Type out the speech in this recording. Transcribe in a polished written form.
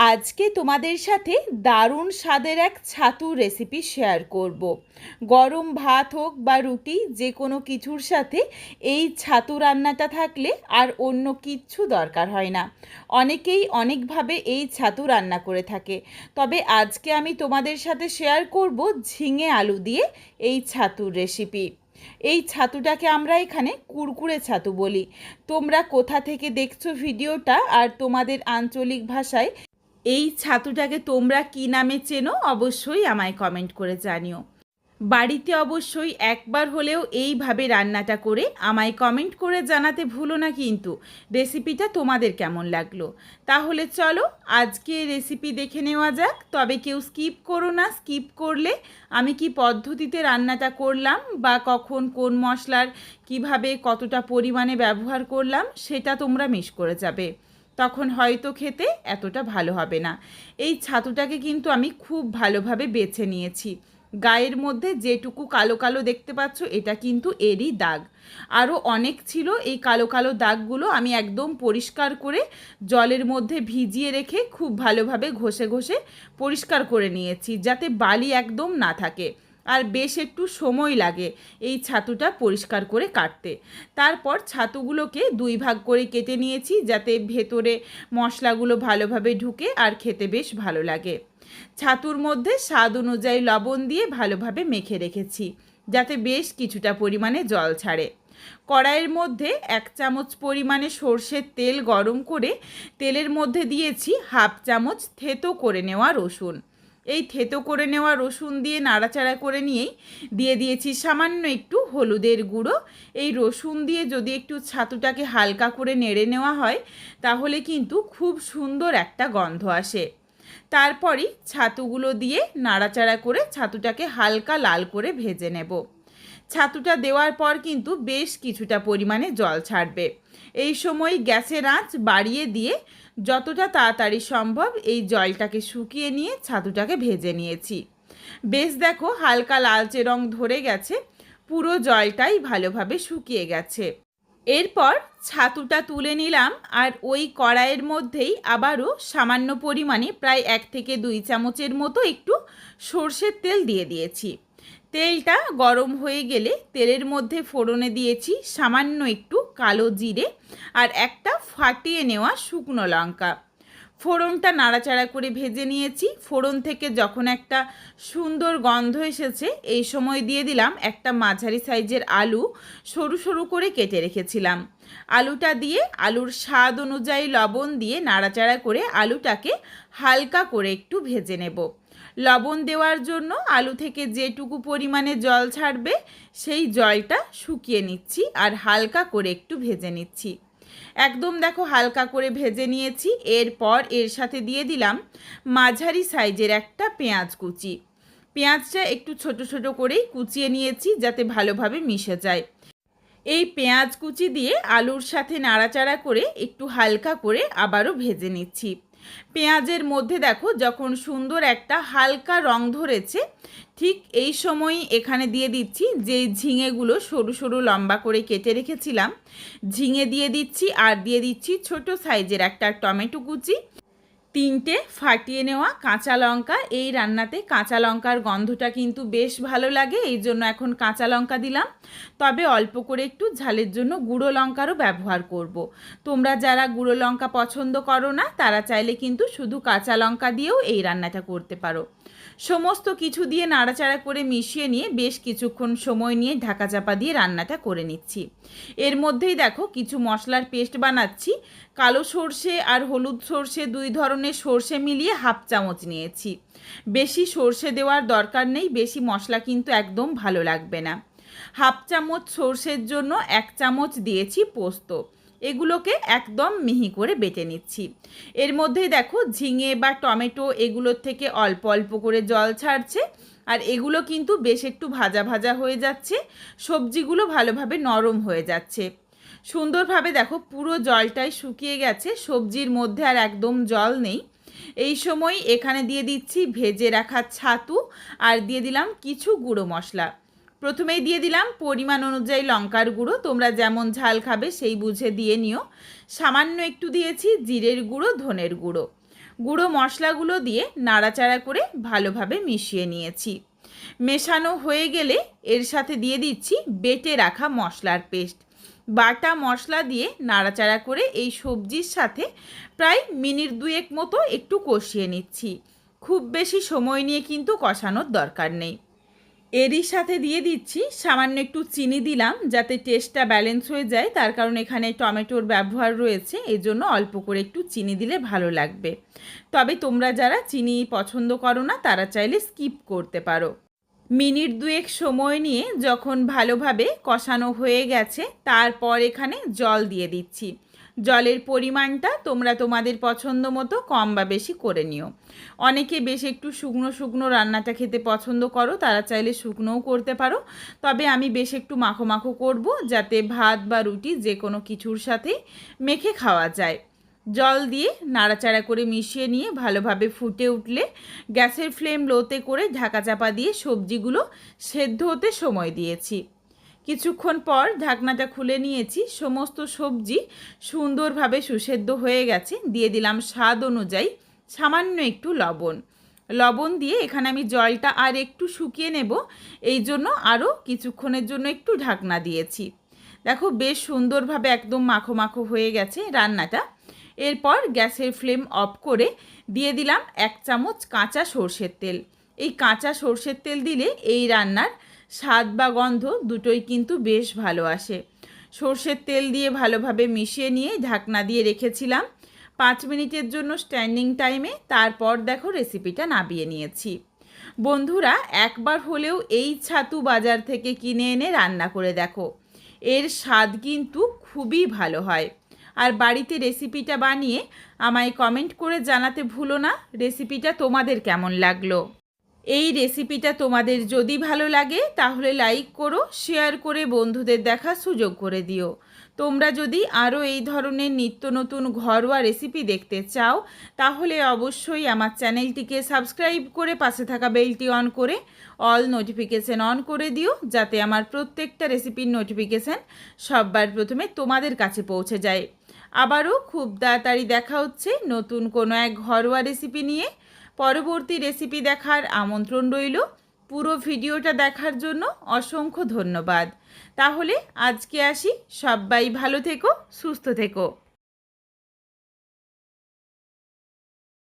আজকে তোমাদের সাথে দারুণ স্বাদের এক ছাতু রেসিপি শেয়ার করব। গরম ভাত হোক বা রুটি, যে কোনো কিছুর সাথে এই ছাতু রান্নাটা থাকলে আর অন্য কিচ্ছু দরকার হয় না। অনেকেই অনেকভাবে এই ছাতু রান্না করে থাকে, তবে আজকে আমি তোমাদের সাথে শেয়ার করব ঝিঙে আলু দিয়ে এই ছাতুর রেসিপি। এই ছাতুটাকে আমরা এখানে কুরকুরে ছাতু বলি। তোমরা কোথা থেকে দেখছো ভিডিওটা আর তোমাদের আঞ্চলিক ভাষায় এই ছাতুটাকে তোমরা কী নামে চেনো অবশ্যই আমায় কমেন্ট করে জানিও। বাড়িতে অবশ্যই একবার হলেও এইভাবে রান্নাটা করে আমায় কমেন্ট করে জানাতে ভুলো না কিন্তু রেসিপিটা তোমাদের কেমন লাগলো। তাহলে চলো আজকে রেসিপি দেখে নেওয়া যাক। তবে কেউ স্কিপ করো না, স্কিপ করলে আমি কি পদ্ধতিতে রান্নাটা করলাম বা কখন কোন মশলার কিভাবে কতটা পরিমাণে ব্যবহার করলাম সেটা তোমরা মিস করে যাবে, তখন হয়তো খেতে এতটা ভালো হবে না। এই ছাতুটাকে কিন্তু আমি খুব ভালোভাবে বেছে নিয়েছি। গায়ের মধ্যে যেটুকু কালো কালো দেখতে পাচ্ছ এটা কিন্তু এরই দাগ। আরও অনেক ছিল, এই কালো কালো দাগগুলো আমি একদম পরিষ্কার করে জলের মধ্যে ভিজিয়ে রেখে খুব ভালোভাবে ঘষে ঘষে পরিষ্কার করে নিয়েছি, যাতে বালি একদম না থাকে। আর বেশ একটু সময় লাগে এই ছাতুটা পরিষ্কার করে কাটতে। তারপর ছাতুগুলোকে দুই ভাগ করে কেটে নিয়েছি, যাতে ভেতরে মশলাগুলো ভালোভাবে ঢুকে আর খেতে বেশ ভালো লাগে। ছাতুর মধ্যে স্বাদ অনুযায়ী লবণ দিয়ে ভালোভাবে মেখে রেখেছি, যাতে বেশ কিছুটা পরিমাণে জল ছাড়ে। কড়াইয়ের মধ্যে 1 চামচ পরিমাণে সর্ষের তেল গরম করে তেলের মধ্যে দিয়েছি হাফ চামচ থেতো করে নেওয়া রসুন। এই থেতো করে নেওয়া রসুন দিয়ে নাড়াচাড়া করে নিয়েই দিয়ে দিয়েছি সামান্য একটু হলুদের গুঁড়ো। এই রসুন দিয়ে যদি একটু ছাতুটাকে হালকা করে নেড়ে নেওয়া হয় তাহলে কিন্তু খুব সুন্দর একটা গন্ধ আসে। তারপরই ছাতুগুলো দিয়ে নাড়াচাড়া করে ছাতুটাকে হালকা লাল করে ভেজে নেব। ছাতুটা দেওয়ার পর কিন্তু বেশ কিছুটা পরিমাণে জল ছাড়বে। এই সময় গ্যাসের আঁচ বাড়িয়ে দিয়ে যতটা তাড়াতাড়ি সম্ভব এই জলটাকে শুকিয়ে নিয়ে ছাতুটাকে ভেজে নিয়েছি। বেশ দেখো হালকা লালচে রং ধরে গেছে, পুরো জলটাই ভালোভাবে শুকিয়ে গেছে। এরপর ছাতুটা তুলে নিলাম আর ওই কড়াইয়ের মধ্যেই আবারও সামান্য পরিমাণে প্রায় 1 থেকে 2 চামচের মতো একটু সর্ষের তেল দিয়ে দিয়েছি। তেলটা গরম হয়ে গেলে তেলের মধ্যে ফোড়নে দিয়েছি সামান্য একটু কালো জিরে আর একটা ফাটিয়ে নেওয়া শুকনো লঙ্কা। ফোড়নটা নাড়াচাড়া করে ভেজে নিয়েছি। ফোড়ন থেকে যখন একটা সুন্দর গন্ধ এসেছে এই সময় দিয়ে দিলাম একটা মাঝারি সাইজের আলু, সরু সরু করে কেটে রেখেছিলাম। আলুটা দিয়ে আলুর স্বাদ অনুযায়ী লবণ দিয়ে নাড়াচাড়া করে আলুটাকে হালকা করে একটু ভেজে নেব। লবণ দেওয়ার জন্য আলু থেকে যেটুকু পরিমাণে জল ছাড়বে সেই জলটা শুকিয়ে নিচ্ছি আর হালকা করে একটু ভেজে নিচ্ছি। একদম দেখো হালকা করে ভেজে নিয়েছি। এরপর এর সাথে দিয়ে দিলাম মাঝারি সাইজের একটা পেঁয়াজ কুচি। পেঁয়াজটা একটু ছোট ছোট করেই কুচিয়ে নিয়েছি যাতে ভালোভাবে মিশে যায়। এই পেঁয়াজ কুচি দিয়ে আলুর সাথে নাড়াচাড়া করে একটু হালকা করে আবারও ভেজে নিচ্ছি। পেঁয়াজের মধ্যে দেখো যখন সুন্দর একটা হালকা রং ধরেছে, ঠিক এই সময়ই এখানে দিয়ে দিচ্ছি যে ঝিঙেগুলো সরু সরু লম্বা করে কেটে রেখেছিলাম, ঝিঙে দিয়ে দিচ্ছি আর দিয়ে দিচ্ছি ছোট সাইজের একটা টমেটো কুচি, 3টে ফাটিয়ে নেওয়া কাঁচা লঙ্কা। এই রান্নাতে কাঁচা লঙ্কার গন্ধটা কিন্তু বেশ ভালো লাগে, এই জন্য এখন কাঁচা লঙ্কা দিলাম। তবে অল্প করে একটু ঝালের জন্য গুঁড়ো লঙ্কারও ব্যবহার করব। তোমরা যারা গুঁড়ো লঙ্কা পছন্দ করো না তারা চাইলে কিন্তু শুধু কাঁচা লঙ্কা দিয়েও এই রান্নাটা করতে পারো। সমস্ত কিছু দিয়ে নাড়াচাড়া করে মিশিয়ে নিয়ে বেশ কিছুক্ষণ সময় নিয়ে ঢাকা চাপা দিয়ে রান্নাটা করে নিচ্ছি। এর মধ্যেই দেখো কিছু মশলার পেস্ট বানাচ্ছি। কালো সর্ষে আর হলুদ সর্ষে 2 ধরনের সর্ষে মিলিয়ে হাফ চামচ নিয়েছি। বেশি সর্ষে দেওয়ার দরকার নেই, বেশি মশলা কিন্তু একদম ভালো লাগবে না। হাফ চামচ সর্ষের জন্য 1 চামচ দিয়েছি পোস্ত। এগুলোকে একদম মিহি করে বেটে নিচ্ছি। এর মধ্যেই দেখো ঝিঙে বা টমেটো এগুলোর থেকে অল্প অল্প করে জল ছাড়ছে আর এগুলো কিন্তু বেশ একটু ভাজা ভাজা হয়ে যাচ্ছে, সবজিগুলো ভালোভাবে নরম হয়ে যাচ্ছে। সুন্দরভাবে দেখো পুরো জলটাই শুকিয়ে গেছে, সবজির মধ্যে আর একদম জল নেই। এই সময় এখানে দিয়ে দিচ্ছি ভেজে রাখা ছাতু আর দিয়ে দিলাম কিছু গুঁড়ো মশলা। প্রথমেই দিয়ে দিলাম পরিমাণ অনুযায়ী লঙ্কার গুঁড়ো, তোমরা যেমন ঝাল খাবে সেই বুঝে দিয়ে নিও। সামান্য একটু দিয়েছি জিরের গুঁড়ো, ধনের গুঁড়ো। গুঁড়ো মশলাগুলো দিয়ে নাড়াচাড়া করে ভালোভাবে মিশিয়ে নিয়েছি। মেশানো হয়ে গেলে এর সাথে দিয়ে দিচ্ছি বেটে রাখা মশলার পেস্ট। বাটা মশলা দিয়ে নাড়াচাড়া করে এই সবজির সাথে প্রায় মিনিট 2 মতো একটু কষিয়ে নিচ্ছি। খুব বেশি সময় নিয়ে কিন্তু কষানোর দরকার নেই। এরই সাথে দিয়ে দিচ্ছি সামান্য একটু চিনি দিলাম, যাতে টেস্টটা ব্যালেন্স হয়ে যায়। তার কারণ এখানে টমেটোর ব্যবহার রয়েছে, এই জন্য অল্প করে একটু চিনি দিলে ভালো লাগবে। তবে তোমরা যারা চিনি পছন্দ করো না তারা চাইলে স্কিপ করতে পারো। মিনিট 2 সময় নিয়ে যখন ভালোভাবে কষানো হয়ে গেছে, তারপর এখানে জল দিয়ে দিচ্ছি। জলের পরিমাণটা তোমরা তোমাদের পছন্দ মতো কম বা বেশি করে নিও। অনেকে বেশ একটু শুকনো শুকনো রান্নাটা খেতে পছন্দ করো, তারা চাইলে শুকনোও করতে পারো। তবে আমি বেশ একটু মাখো মাখো করব, যাতে ভাত বা রুটি যে কোনো কিছুর সাথে মেখে খাওয়া যায়। জল দিয়ে নাড়াচাড়া করে মিশিয়ে নিয়ে ভালোভাবে ফুটে উঠলে গ্যাসের ফ্লেম লোতে করে ঢাকা চাপা দিয়ে সবজিগুলো সেদ্ধ হতে সময় দিয়েছি। কিছুক্ষণ পর ঢাকনাটা খুলে নিয়েছি। সমস্ত সবজি সুন্দরভাবে সুসেদ্ধ হয়ে গেছে। দিয়ে দিলাম স্বাদ অনুযায়ী সামান্য একটু লবণ দিয়ে এখানে আমি জলটা আর একটু শুকিয়ে নেব, এই জন্য আরও কিছুক্ষণের জন্য একটু ঢাকনা দিয়েছি। দেখো বেশ সুন্দরভাবে একদম মাখো মাখো হয়ে গেছে রান্নাটা। এরপর গ্যাসের ফ্লেম অফ করে দিয়ে দিলাম 1 চামচ কাঁচা সর্ষের তেল। এই কাঁচা সর্ষের তেল দিলে এই রান্নার স্বাদ বা গন্ধ দুটোই কিন্তু বেশ ভালো আসে। সর্ষের তেল দিয়ে ভালোভাবে মিশিয়ে নিয়ে ঢাকনা দিয়ে রেখেছিলাম 5 মিনিটের জন্য স্ট্যান্ডিং টাইমে। তারপর দেখো রেসিপিটা নামিয়ে নিয়েছি। বন্ধুরা, একবার হলেও এই ছাতু বাজার থেকে কিনে এনে রান্না করে দেখো, এর স্বাদ কিন্তু খুবই ভালো হয়। আর বাড়িতে রেসিপিটা বানিয়ে আমায় কমেন্ট করে জানাতে ভুলো না রেসিপিটা তোমাদের কেমন লাগলো। এই রেসিপিটা তোমাদের যদি ভালো লাগে তাহলে লাইক করো, শেয়ার করে বন্ধুদের দেখার সুযোগ করে দিও। তোমরা যদি আরও এই ধরনের নিত্য নতুন ঘরোয়া রেসিপি দেখতে চাও তাহলে অবশ্যই আমার চ্যানেলটিকে সাবস্ক্রাইব করে পাশে থাকা বেলটি অন করে অল নোটিফিকেশান অন করে দিও, যাতে আমার প্রত্যেকটা রেসিপির নোটিফিকেশান সবার প্রথমে তোমাদের কাছে পৌঁছে যায়। আবারও খুব তাড়াতাড়ি দেখা হচ্ছে নতুন কোনো এক ঘরোয়া রেসিপি নিয়ে। পরবর্তী রেসিপি দেখার আমন্ত্রণ রইল। পুরো ভিডিওটা দেখার জন্য অসংখ্য ধন্যবাদ। তাহলে আজকে আসি, সবাই ভালো থেকো, সুস্থ থেকো।